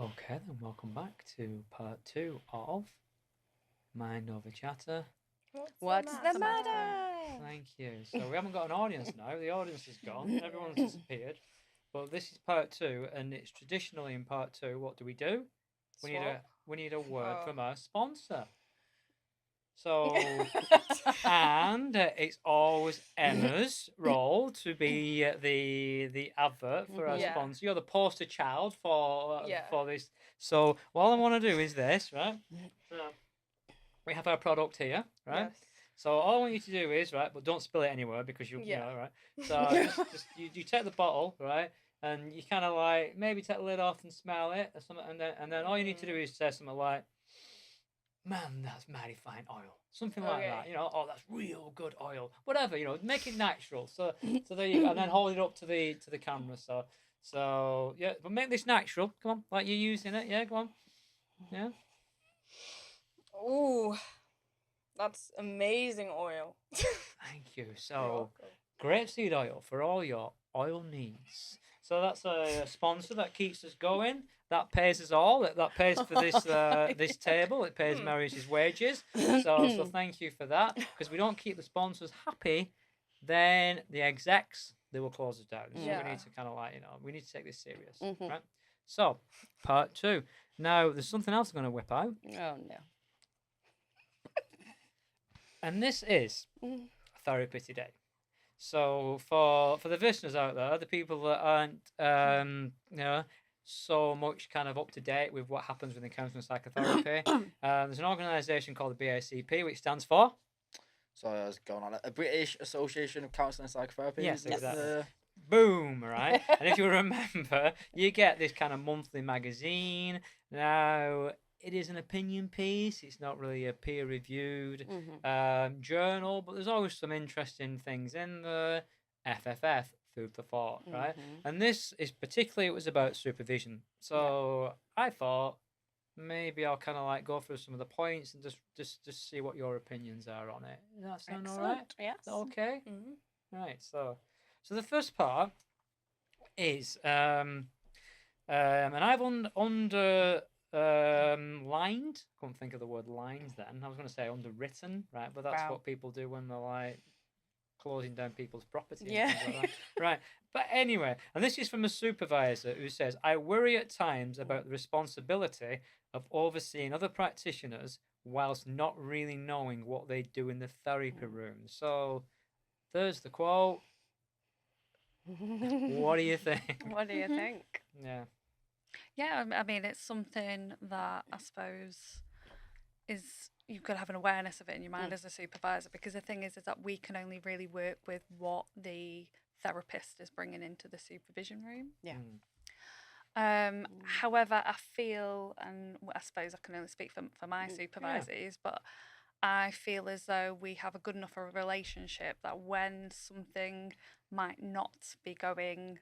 Okay, then welcome back to part 2 of Mind Over Chatter. What's the matter? Thank you. So we haven't got an audience now. The audience is gone. Everyone's disappeared. But this is part 2, and it's traditionally in part 2. What do? We need a word from our sponsor. So, and it's always Emma's role to be the advert for our sponsor. You're the poster child for this. So, all I want to do is this, right? So, we have our product here, right? Yes. So all I want you to do is, right, but don't spill it anywhere because you know, right? So just you take the bottle, right, and you kind of like maybe take the lid off and smell it or something, and then all you need to do is say something like, "Man, that's mighty fine oil," something like that. You know, "Oh, that's real good oil," whatever. You know, make it natural. So there you go, and then hold it up to the camera. So yeah, but make this natural. Come on, like you're using it. Yeah, go on. Yeah. Ooh, that's amazing oil. Thank you. So, grapeseed oil for all your oil needs. So that's a sponsor that keeps us going. That pays us all. That pays for this this table. It pays Marius's wages. So thank you for that. Because we don't keep the sponsors happy, then the execs they will close us down. So we need to kind of like we need to take this serious, right? So part 2. Now there's something else I'm going to whip out. Oh no. And this is Therapy Today. So for the listeners out there, the people that aren't so much kind of up to date with what happens within counselling and psychotherapy, there's an organisation called the BACP, which stands for. So I was going on a British Association of Counselling and Psychotherapy. Yes, exactly. Boom, right? And if you remember, you get this kind of monthly magazine. Now, it is an opinion piece. It's not really a peer-reviewed journal, but there's always some interesting things in the FFF, food for thought, right? And this is particularly, it was about supervision. So I thought maybe I'll kind of like go through some of the points and just see what your opinions are on it. Does that sound all right? Yes. Okay. Right. So the first part is and I've lined. Couldn't think of the word lines then. I was going to say underwritten, right? But that's what people do when they're like closing down people's property. Yeah. And things like that. Right. But anyway, and this is from a supervisor who says, "I worry at times about the responsibility of overseeing other practitioners whilst not really knowing what they do in the therapy room." So there's the quote. What do you think? What do you think? Yeah. Yeah, I mean, it's something that I suppose is you've got to have an awareness of it in your mind as a supervisor, because the thing is that we can only really work with what the therapist is bringing into the supervision room. Yeah. However, I feel, and I suppose I can only speak for my supervisors, but I feel as though we have a good enough a relationship that when something might not be going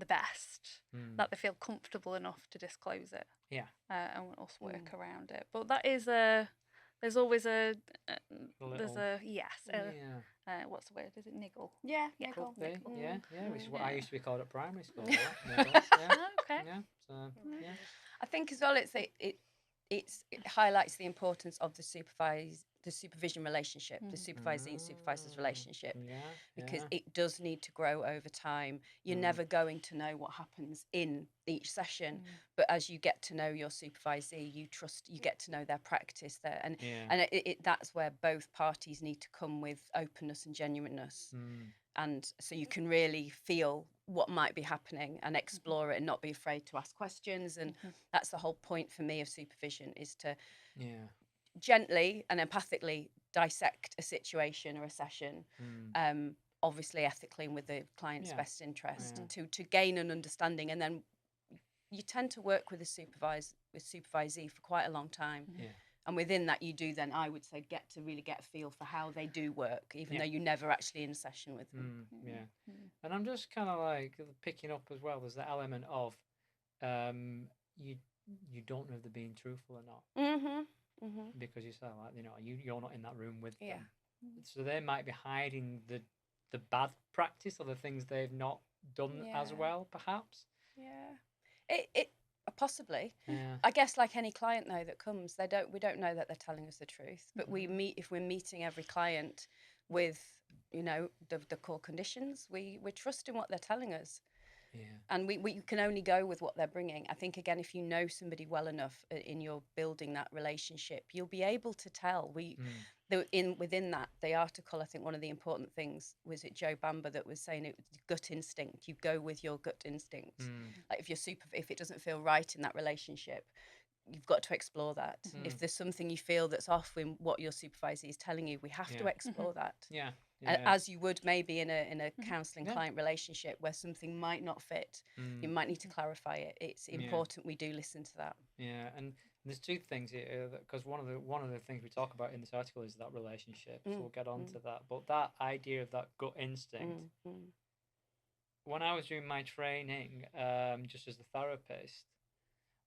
the best, that they feel comfortable enough to disclose it. Yeah. And us work around it. But that is there's always what's the word? Is it niggle? Yeah. Niggle. Yeah. Which is what I used to be called at primary school. Okay. Yeah. So yeah. I think as well, it highlights the importance of the supervision relationship, the supervisee and supervisor's relationship, because it does need to grow over time. You're never going to know what happens in each session, but as you get to know your supervisee, you get to know their practice there, and that's where both parties need to come with openness and genuineness. And so you can really feel what might be happening and explore it and not be afraid to ask questions. And that's the whole point for me of supervision, is to gently and empathically dissect a situation or a session, obviously ethically and with the client's best interest, to gain an understanding. And then you tend to work with supervisee for quite a long time. And within that, you do then, I would say, get a feel for how they do work, even though you're never actually in a session with them. And I'm just kind of like picking up as well. There's the element of you don't know if they're being truthful or not, because you say like you're not in that room with them, so they might be hiding the bad practice or the things they've not done as well, perhaps. It Possibly. Yeah. I guess like any client though that comes, we don't know that they're telling us the truth. But if we're meeting every client with, you know, the core conditions, we're trusting what they're telling us. Yeah. And we can only go with what they're bringing. I think, again, if you know somebody well enough in your building that relationship, you'll be able to tell. Within that, the article, I think one of the important things was it Joe Bamber that was saying it was gut instinct. You go with your gut instinct. Like if it doesn't feel right in that relationship, you've got to explore that. If there's something you feel that's off in what your supervisor is telling you, we have to explore that. Yeah. As you would maybe in a counselling client relationship where something might not fit, you might need to clarify it. It's important we do listen to that. Yeah, and there's two things here because one of the things we talk about in this article is that relationship. So we'll get on to that. But that idea of that gut instinct. When I was doing my training, just as a therapist,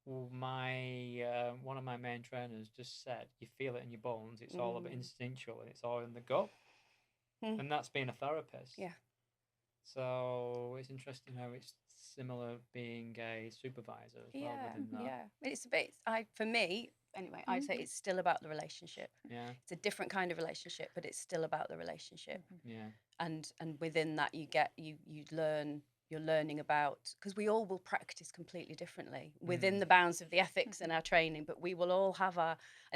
one of my main trainers just said, "You feel it in your bones. It's all about instinctual, and it's all in the gut." And that's being a therapist. Yeah. So it's interesting how it's similar being a supervisor as well within that. Yeah. It's a bit. For me anyway, I'd say it's still about the relationship. Yeah. It's a different kind of relationship, but it's still about the relationship. Yeah. And within that, you learn. You're learning about, because we all will practice completely differently within the bounds of the ethics and our training, but we will all have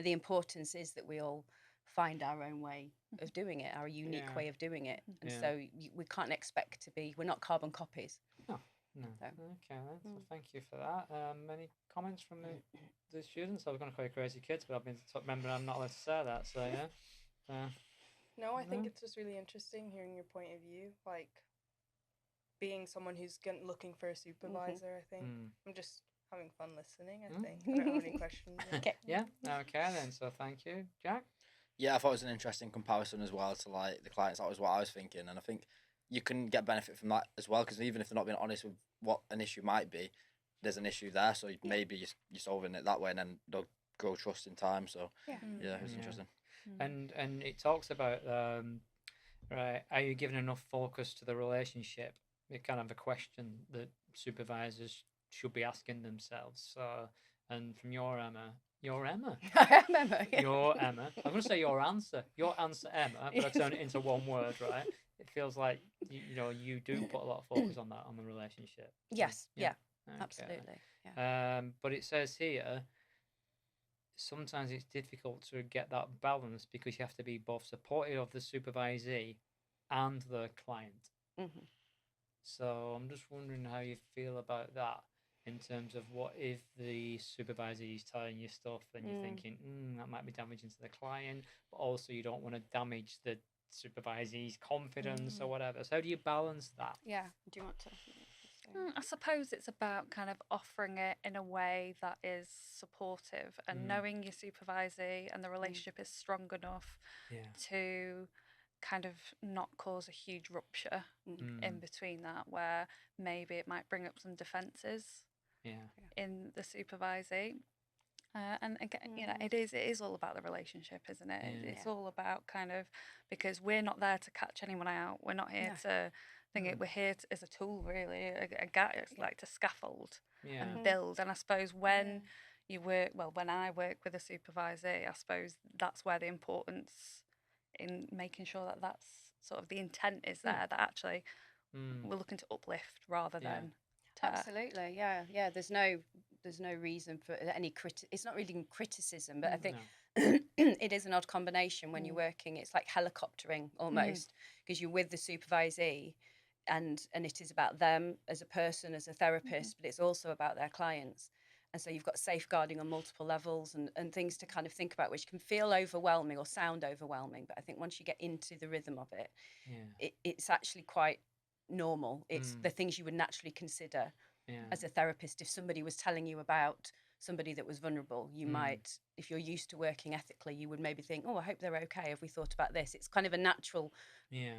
the importance is that we all find our own way of doing it, our unique way of doing it. And so we can't expect we're not carbon copies. No. So. Okay, so thank you for that. Any comments from the students? I was going to call you crazy kids, but I've been remembering I'm not allowed to say that, so yeah. No, I think it's just really interesting hearing your point of view, like being someone who's looking for a supervisor. I think I'm just having fun listening. I think I don't have any questions. Okay. Yeah. Okay then. So thank you, Jack. Yeah, I thought it was an interesting comparison as well to like the clients. That was what I was thinking, and I think you can get benefit from that as well because even if they're not being honest with what an issue might be, there's an issue there. So maybe you're solving it that way, and then they'll grow trust in time. So yeah, it's interesting. And it talks about right, are you giving enough focus to the relationship? It's kind of a question that supervisors should be asking themselves. So, and from your Emma. I am Emma. Yeah. Your Emma. I'm going to say your answer, Emma, but I turn it into one word, right? It feels like you do put a lot of focus on that, on the relationship. Yes. Yeah. Okay. Absolutely. Yeah. But it says here, sometimes it's difficult to get that balance because you have to be both supportive of the supervisee and the client. So I'm just wondering how you feel about that in terms of what if the supervisor is telling you stuff and you're thinking, that might be damaging to the client, but also you don't want to damage the supervisee's confidence or whatever. So how do you balance that? Yeah. Do you want to? I suppose it's about kind of offering it in a way that is supportive and knowing your supervisee and the relationship is strong enough to kind of not cause a huge rupture in between that, where maybe it might bring up some defences in the supervisee. And again, it is all about the relationship, isn't it? It's all about kind of, because we're not there to catch anyone out. We're not here to think it. We're here as a tool, really, a guide, like to scaffold and build. And I suppose when when I work with a supervisee, I suppose that's where the importance in making sure that that's sort of the intent is there, that actually we're looking to uplift rather than absolutely there's no reason for any it's not really criticism, but I think it is an odd combination when you're working. It's like helicoptering almost, because you're with the supervisee and it is about them as a person, as a therapist, but it's also about their clients. And so you've got safeguarding on multiple levels and things to kind of think about, which can feel overwhelming or sound overwhelming. But I think once you get into the rhythm of it, it's actually quite normal. It's the things you would naturally consider as a therapist. If somebody was telling you about somebody that was vulnerable, you might, if you're used to working ethically, you would maybe think, I hope they're okay. Have we thought about this? It's kind of a natural,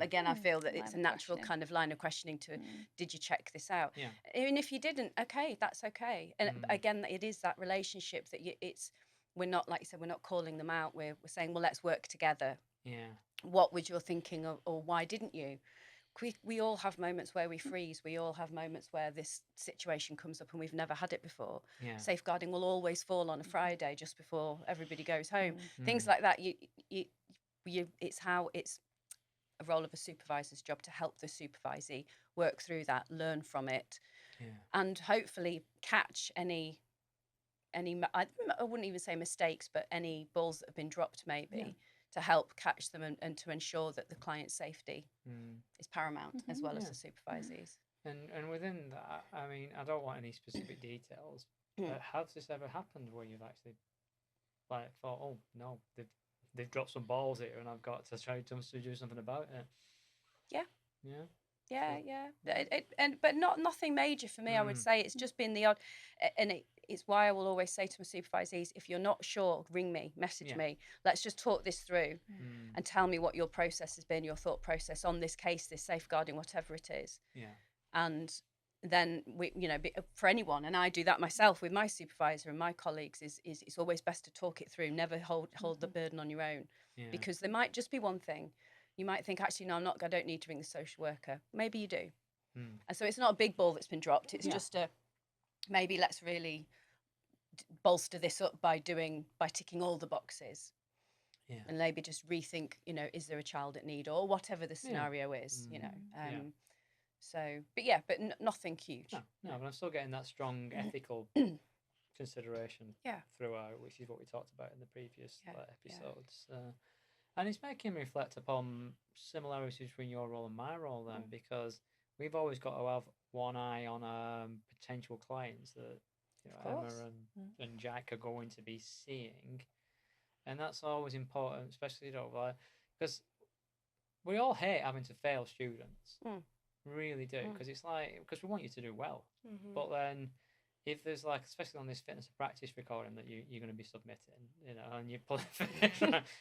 again, I feel that it's a natural kind of line of questioning to, did you check this out? Even if you didn't, okay, that's okay. And again, it is that relationship that we're not, like you said, we're not calling them out. We're saying, well, let's work together. What was your thinking of, or why didn't you? we all have moments where we freeze. We all have moments where this situation comes up and we've never had it before. Yeah. Safeguarding will always fall on a Friday just before everybody goes home. Things like that. It's a role of a supervisor's job to help the supervisee work through that, learn from it, and hopefully catch any I wouldn't even say mistakes, but any balls that have been dropped maybe, to help catch them and to ensure that the client's safety is paramount, as well as the supervisees. And within that, I mean, I don't want any specific details, but has this ever happened where you've actually like thought, oh no, they've dropped some balls here and I've got to try to do something about it? But nothing major for me. I would say it's just been the odd, and it's why I will always say to my supervisees, if you're not sure, ring me, message me. Let's just talk this through and tell me what your process has been, your thought process on this case, this safeguarding, whatever it is. And then for anyone, and I do that myself with my supervisor and my colleagues, is it's always best to talk it through. Never hold the burden on your own, because there might just be one thing. You might think, actually, no, I don't need to ring the social worker. Maybe you do. And so it's not a big ball that's been dropped. It's just maybe let's really bolster this up by ticking all the boxes. And maybe just rethink, is there a child at need, or whatever the scenario is, So, but nothing huge. No, but I'm still getting that strong ethical consideration throughout, which is what we talked about in the previous episodes. And it's making me reflect upon similarities between your role and my role then, because we've always got to have one eye on potential clients that Emma and Jack are going to be seeing. And that's always important, especially because we all hate having to fail students. Really do, because we want you to do well. But then if there's especially on this fitness to practice recording that you're going to be submitting, and you put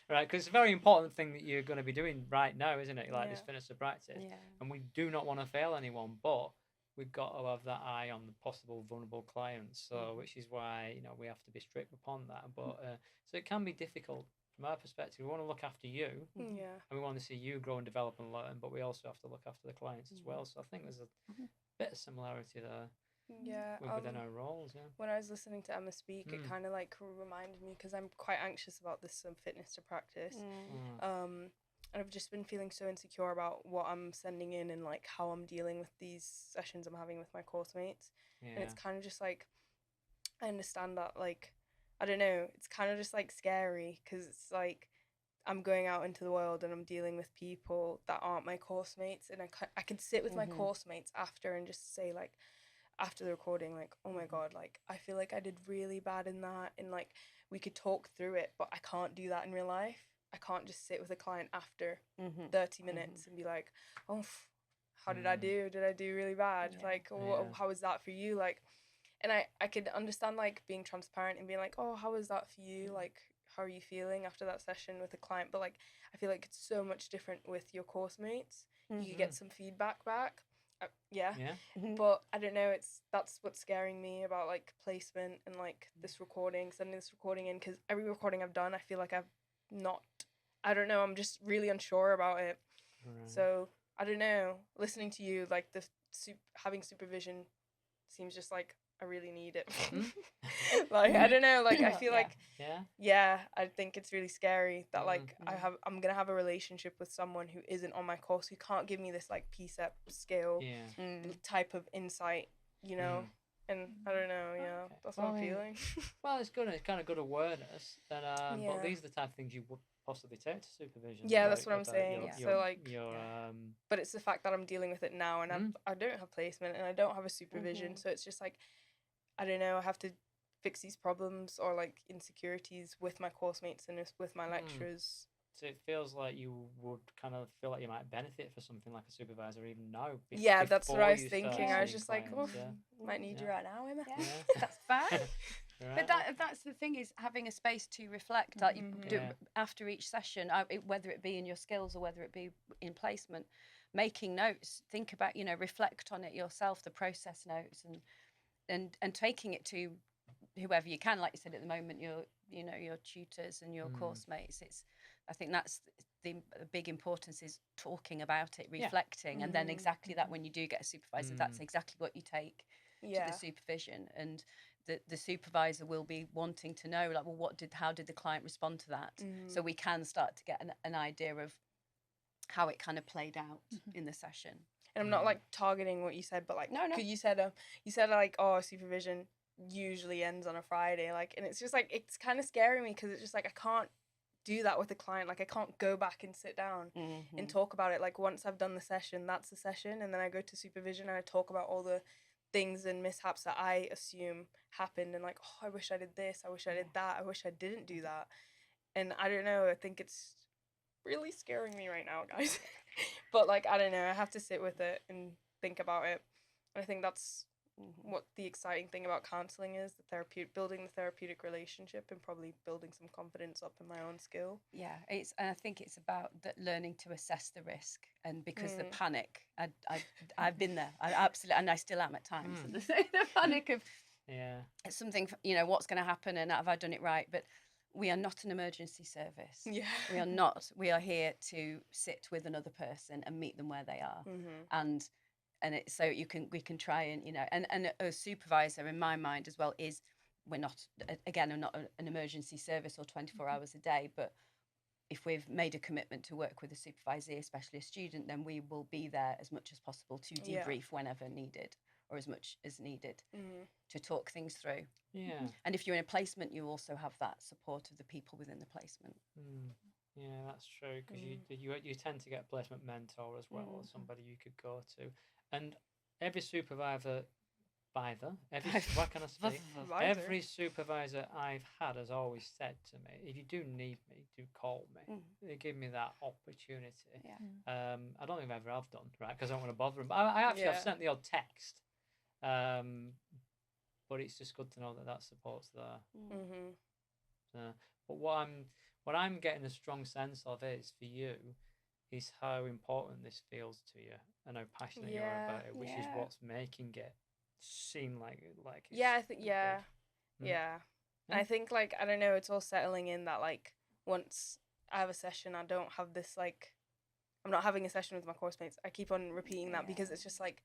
right, because it's a very important thing that you're going to be doing right now, isn't it? This fitness to practice, and we do not want to fail anyone, but we've got to have that eye on the possible vulnerable clients. So, which is why we have to be strict upon that. But so it can be difficult from our perspective. We want to look after you, and we want to see you grow and develop and learn, but we also have to look after the clients as well. So I think there's a bit of similarity there. Within our roles. When I was listening to Emma speak, it kind of reminded me, because I'm quite anxious about this fitness to practice. And I've just been feeling so insecure about what I'm sending in and how I'm dealing with these sessions I'm having with my course mates. And it's kind of just I understand that I don't know, it's kind of just scary, because it's I'm going out into the world and I'm dealing with people that aren't my course mates, and I could sit with my course mates after and just say after the recording, oh my god, I feel I did really bad in that, and we could talk through it, but I can't do that in real life. I can't just sit with a client after 30 minutes and be oh, how did I do? Did I do really bad? How was that for you? And I could understand being transparent and being oh, how was that for you? How are you feeling after that session with a client? But I feel it's so much different with your course mates. You could get some feedback back. But I don't know, that's what's scaring me about placement and this recording, sending this recording in, because every recording I've done, I feel I've not, I don't know, I'm just really unsure about it. So I don't know, listening to you, having supervision seems just I really need it. I don't know, I feel I think it's really scary that I'm gonna have a relationship with someone who isn't on my course, who can't give me this PSEP scale type of insight, and I don't know, that's what I'm feeling. Well, it's good, it's kind of good awareness, and but these are the type of things you would possibly take to supervision. That's what I'm saying. But it's the fact that I'm dealing with it now, and I don't have placement and I don't have a supervision, so it's just I don't know, I have to fix these problems or insecurities with my course mates and with my lecturers. So it feels like you would kind of feel like you might benefit for something like a supervisor even now. That's what I was thinking. I was just might need you right now, Emma. That's fine. But that's the thing, is having a space to reflect you do after each session, whether it be in your skills or whether it be in placement, making notes, think about, reflect on it yourself, the process notes, and taking it to whoever you can, like you said at the moment, your tutors and your course mates. I think that's the big importance, is talking about it, reflecting, and then exactly that, when you do get a supervisor, that's exactly what you take to the supervision, and the supervisor will be wanting to know, like, well, how did the client respond to that, so we can start to get an idea of how it kind of played out in the session. And I'm not like targeting what you said, but like, no, 'cause you said like, oh, supervision usually ends on a Friday, like, and it's just like, it's kind of scaring me, because it's just like, I can't do that with a client. Like, I can't go back and sit down and talk about it. Like, once I've done the session, that's the session, and then I go to supervision and I talk about all the things and mishaps that I assume happened, and like, oh, I wish I did this, I wish I did that, I wish I didn't do that. And I don't know, I think it's really scaring me right now, guys. But like, I don't know, I have to sit with it and think about it. And I think that's what the exciting thing about counselling is, building the therapeutic relationship, and probably building some confidence up in my own skill. Yeah, and I think it's about learning to assess the risk, and because the panic, I've been there, I absolutely, and I still am at times. The panic of it's something, what's going to happen, and have I done it right? But we are not an emergency service. Yeah, we are not. We are here to sit with another person and meet them where they are, and so we can try and a supervisor, in my mind as well, is, we're not an emergency service or 24 hours a day, but if we've made a commitment to work with a supervisee, especially a student, then we will be there as much as possible to debrief whenever needed, or as much as needed, to talk things through. Yeah. And if you're in a placement, you also have that support of the people within the placement. Yeah, that's true, because you tend to get a placement mentor as well, or somebody you could go to. And every supervisor, what can I say? Every supervisor I've had has always said to me, if you do need me, do call me. They give me that opportunity. Yeah. I don't think I've ever done, right, because I don't want to bother them. But I actually have sent the odd text. But it's just good to know that support's there. But what I'm getting a strong sense of is, for you, is how important this feels to you, and how passionate you are about it, which is what's making it seem like it's I think and I think, like, I don't know, it's all settling in that, like, once I have a session, I don't have this, like, I'm not having a session with my course mates. I keep on repeating that, because it's just like,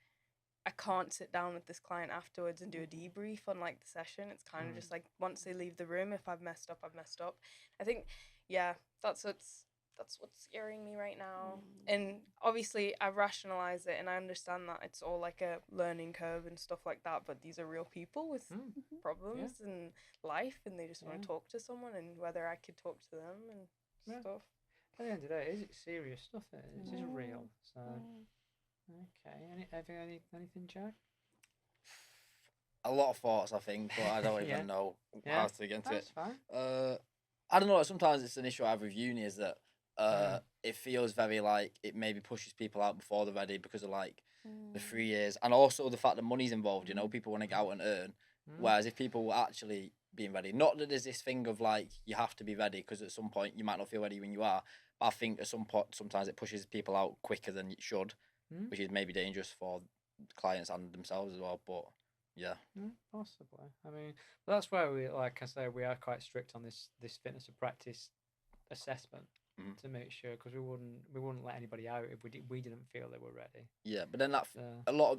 I can't sit down with this client afterwards and do a debrief on, like, the session. It's kind of just like, once they leave the room, if I've messed up, I've messed up. I think that's what's scaring me right now. And obviously I rationalize it, and I understand that it's all like a learning curve and stuff like that, but these are real people with problems and life, and they just want to talk to someone, and whether I could talk to them and stuff. At the end of the day, it's serious stuff. It is real. So okay, anything, Jack? A lot of thoughts, I think, but I don't even know how to get into it. Fine. I don't know, sometimes it's an issue I have with uni, is that it feels very like it maybe pushes people out before they're ready, because of like the 3 years, and also the fact that money's involved. People want to get out and earn, whereas if people were actually being ready, not that there's this thing of like you have to be ready, because at some point you might not feel ready when you are, but I think at some point sometimes it pushes people out quicker than it should, which is maybe dangerous for clients and themselves as well. But possibly. I mean, that's why we, like I say, we are quite strict on this fitness of practice assessment, to make sure, because we wouldn't let anybody out if we didn't feel they were ready. Yeah, but then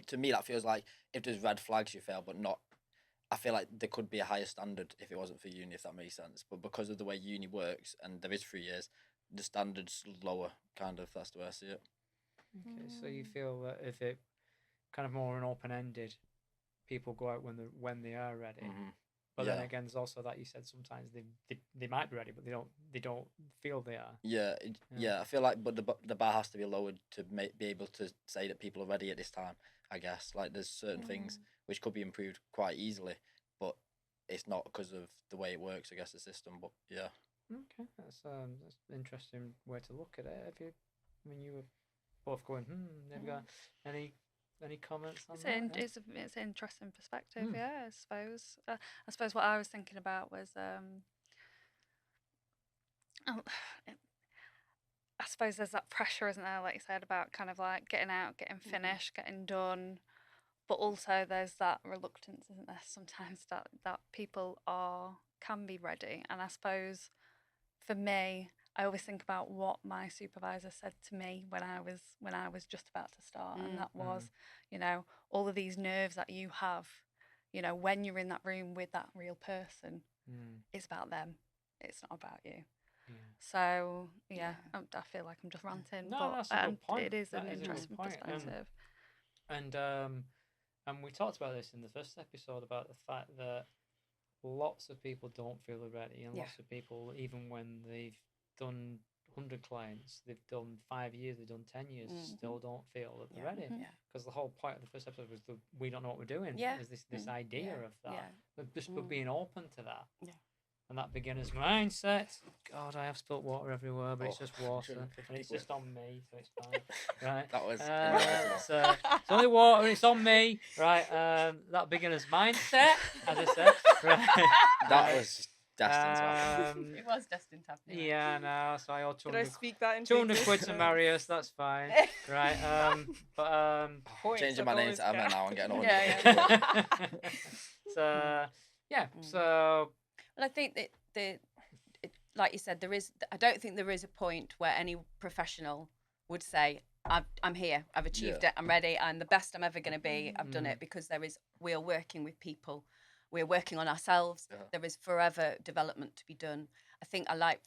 to me that feels like, if there's red flags, you fail, but not. I feel like there could be a higher standard if it wasn't for uni, if that makes sense. But because of the way uni works, and there is 3 years, the standard's lower. Kind of, that's the way I see it. Okay, so you feel that if it kind of more an open-ended, people go out when they are ready. But then again, there's also that you said sometimes they might be ready, but they don't feel they are. Yeah, I feel like, but the bar has to be lowered to be able to say that people are ready at this time. I guess, like, there's certain things which could be improved quite easily, but it's not because of the way it works, I guess, the system. But yeah. Okay, that's an interesting way to look at it. You were both going, have you got any comments on that? It's an interesting perspective, I suppose. I suppose what I was thinking about was, I suppose there's that pressure, isn't there, like you said, about kind of like getting out, getting finished, getting done. But also there's that reluctance, isn't there, sometimes that people can be ready. And I suppose for me, I always think about what my supervisor said to me when I was just about to start, and that was, you know, all of these nerves that you have, you know, when you're in that room with that real person, it's about them. It's not about you. Yeah. So I feel like I'm just ranting, No, but that's a good point. it is That an is a good interesting point. perspective. And we talked about this in the first episode about the fact that lots of people don't feel they're ready, and lots of people, even when they've done 100 clients, they've done 5 years, they've done 10 years, still don't feel that they're ready. Because the whole point of the first episode was we don't know what we're doing. There's this idea of that, but just being open to that. And that beginner's mindset. God, I have spilt water everywhere, but it's just water, and it's just on me, so it's fine. Right? That was it's only water, and it's on me. Right? That beginner's mindset, as I said. Right? That was destined to happen. It was destined to happen. Yeah, no. So I owe 200. Did I speak that into 200 quid to marry us. That's fine. Right? Changing my name to Emma now and getting on. So. Well, I think that like you said, I don't think there is a point where any professional would say, I'm here, I've achieved it, I'm ready, I'm the best I'm ever going to be, I've done it, because we are working with people, we're working on ourselves, there is forever development to be done. I think I like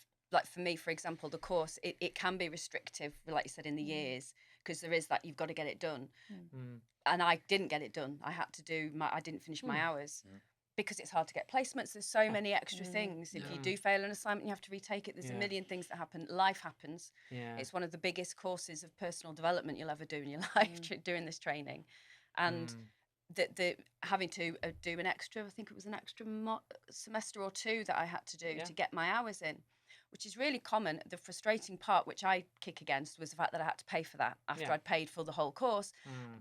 for me, for example, the course, it can be restrictive, like you said, in the years, because there is that you've got to get it done. And I didn't get it done. I had to I didn't finish my hours. Because it's hard to get placements. There's so many extra things. If you do fail an assignment, you have to retake it. There's a million things that happen. Life happens. It's one of the biggest courses of personal development you'll ever do in your life, doing this training. And the having to do an extra, I think it was an extra semester or two that I had to do to get my hours in, which is really common. The frustrating part, which I kick against, was the fact that I had to pay for that after I'd paid for the whole course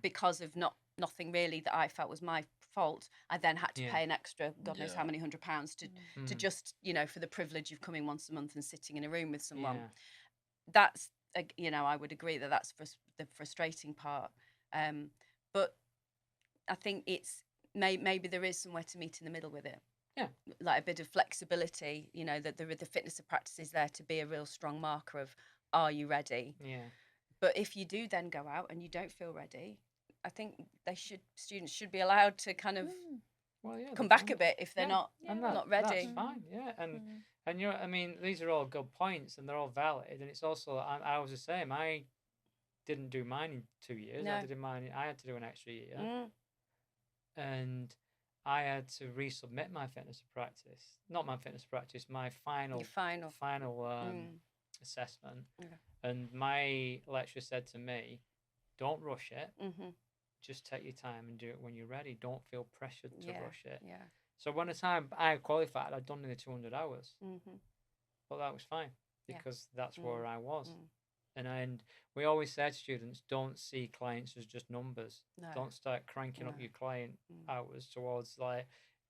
because of nothing really that I felt was my fault. I then had to pay an extra, God knows how many £100 to just, you know, for the privilege of coming once a month and sitting in a room with someone. That's, you know, I would agree that that's the frustrating part. But I think it's maybe there is somewhere to meet in the middle with it. Like a bit of flexibility, you know, that the fitness of practice is there to be a real strong marker of, are you ready? But if you do then go out and you don't feel ready, I think students should be allowed to kind of come back a bit if they're not ready. That's fine, and I mean, these are all good points and they're all valid. And it's also, I was the same. I didn't do mine in 2 years. I had to do an extra year, and I had to resubmit my fitness of practice. Not my fitness of practice, my final assessment. And my lecturer said to me, "Don't rush it. Just take your time and do it when you're ready. Don't feel pressured to rush it." So when the time I qualified, I'd done nearly 200 hours. But that was fine because that's where I was. And we always say to students, don't see clients as just numbers. Don't start cranking up your client hours towards like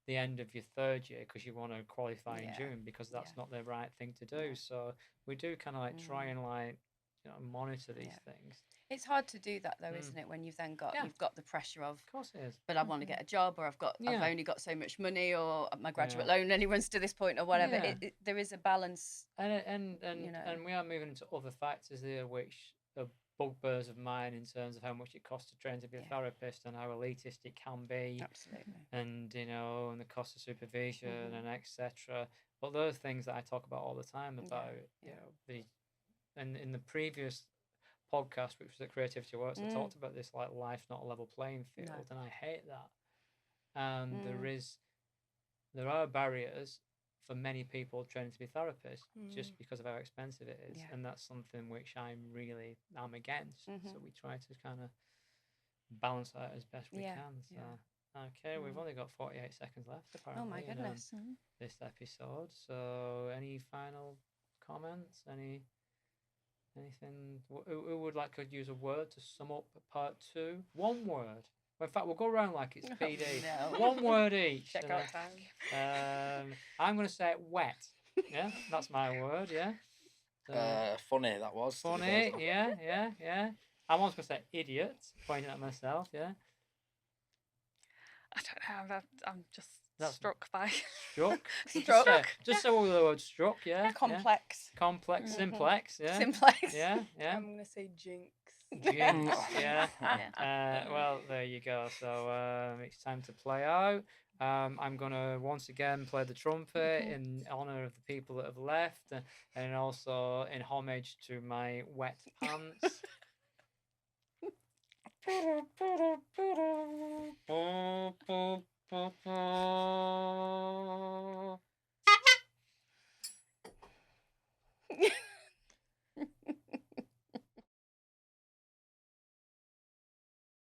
the end of your third year because you want to qualify in June, because that's not the right thing to do. So we do kind of like try and like, you know, monitor these things. It's hard to do that though, isn't it? When you've then got you've got the pressure of course it is. But I want to get a job, or I've only got so much money, or my graduate loan only runs to this point, or whatever. There is a balance, and you know. and we are moving into other factors here, which are bugbears of mine in terms of how much it costs to train to be a therapist and how elitist it can be. Absolutely. And you know, and the cost of supervision and etc. But those things that I talk about all the time about, you know, and in the previous podcast, which was at Creativity Works, I talked about this, like, life's not a level playing field, and I hate that. And there are barriers for many people training to be therapists just because of how expensive it is, and that's something which I'm against. So we try to kind of balance that as best we can. So okay, we've only got 48 seconds left apparently. Oh my goodness. This episode. So any final comments? Anything? Who would like to use a word to sum up part 2? One word. Well, in fact, we'll go around like it's PD. One word each. Check out time. I'm going to say wet. Yeah, that's my word. Yeah. Funny. That was funny. Yeah. I'm also going to say idiot. Pointing at myself. Yeah. I don't know. I'm just struck by struck. Struck. Just say all the word struck. Yeah. Complex. Yeah. Complex. Simplex. Yeah. Simplex. Yeah. Yeah. I'm gonna say jinx. Jinx. Yeah. Well, there you go. So it's time to play out. I'm gonna once again play the trumpet in honor of the people that have left, and also in homage to my wet pants.